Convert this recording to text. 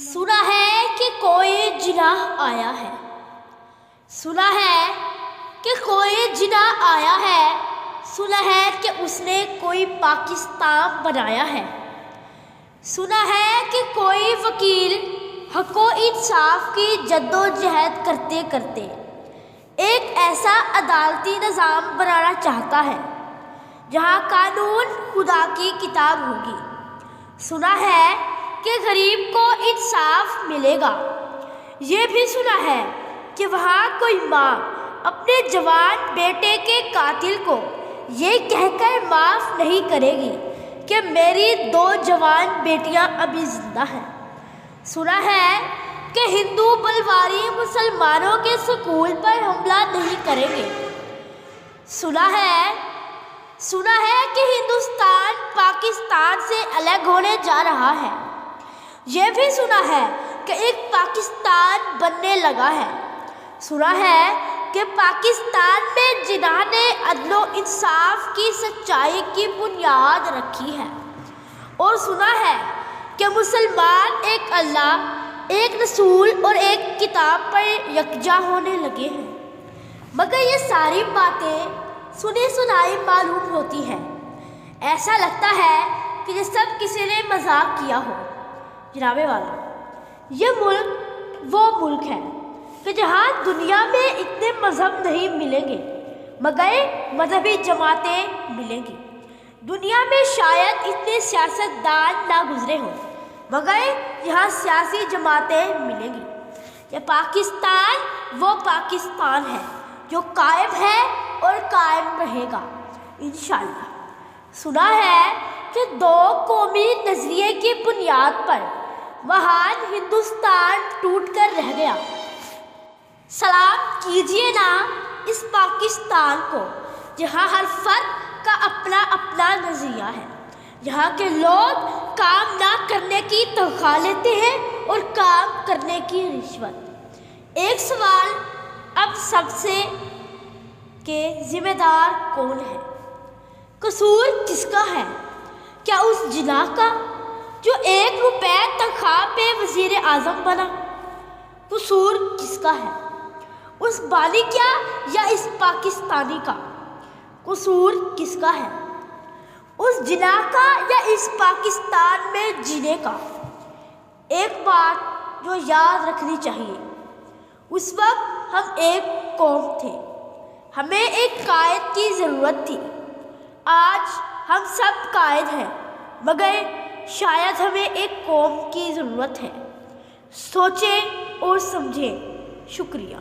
سنا ہے کہ کوئی جناح آیا ہے، سنا ہے کہ کوئی جناح آیا ہے، سنا ہے کہ اس نے کوئی پاکستان بنایا ہے، سنا ہے کہ کوئی وکیل حق و انصاف کی جد و جہد کرتے کرتے ایک ایسا عدالتی نظام بنانا چاہتا ہے جہاں قانون خدا کی کتاب ہوگی، سنا ہے کہ غریب کو انصاف ملے گا، یہ بھی سنا ہے کہ وہاں کوئی ماں اپنے جوان بیٹے کے قاتل کو یہ کہہ کر معاف نہیں کرے گی کہ میری 2 جوان بیٹیاں ابھی زندہ ہیں، سنا ہے کہ ہندو بلواری مسلمانوں کے سکول پر حملہ نہیں کریں گے، سنا ہے کہ ہندوستان پاکستان سے الگ ہونے جا رہا ہے، یہ بھی سنا ہے کہ ایک پاکستان بننے لگا ہے، سنا ہے کہ پاکستان میں جناح نے عدل و انصاف کی سچائی کی بنیاد رکھی ہے، اور سنا ہے کہ مسلمان ایک اللہ، ایک رسول اور ایک کتاب پر یکجا ہونے لگے ہیں، مگر یہ ساری باتیں سنی سنائی معلوم ہوتی ہیں، ایسا لگتا ہے کہ یہ سب کسی نے مذاق کیا ہو۔ جناب والا، یہ ملک وہ ملک ہے کہ جہاں دنیا میں اتنے مذہب نہیں ملیں گے مگر مذہبی جماعتیں ملیں گی، دنیا میں شاید اتنے سیاستدان نہ گزرے ہوں مگر یہاں سیاسی جماعتیں ملیں گی۔ یہ پاکستان وہ پاکستان ہے جو قائم ہے اور قائم رہے گا انشاءاللہ۔ سنا ہے کہ 2 قومی نظریے کی بنیاد پر مہان ہندوستان ٹوٹ کر رہ گیا، سلام کیجیے نا اس پاکستان کو جہاں ہر فرد کا اپنا اپنا نظریہ ہے، جہاں کے لوگ کام نہ کرنے کی تنخواہ لیتے ہیں اور کام کرنے کی رشوت۔ ایک سوال اب سب سے کہ ذمہ دار کون ہے؟ قصور کس کا ہے؟ کیا اس جناح کا جو 1 روپے تنخواہ پہ وزیر اعظم بنا؟ قصور کس کا ہے؟ اس بانی کیا یا اس پاکستانی کا؟ قصور کس کا ہے؟ اس جناح کا یا اس پاکستان میں جینے کا؟ ایک بات جو یاد رکھنی چاہیے، اس وقت ہم ایک قوم تھے، ہمیں ایک قائد کی ضرورت تھی، آج ہم سب قائد ہیں مگر شاید ہمیں ایک قوم کی ضرورت ہے۔ سوچیں اور سمجھیں۔ شکریہ۔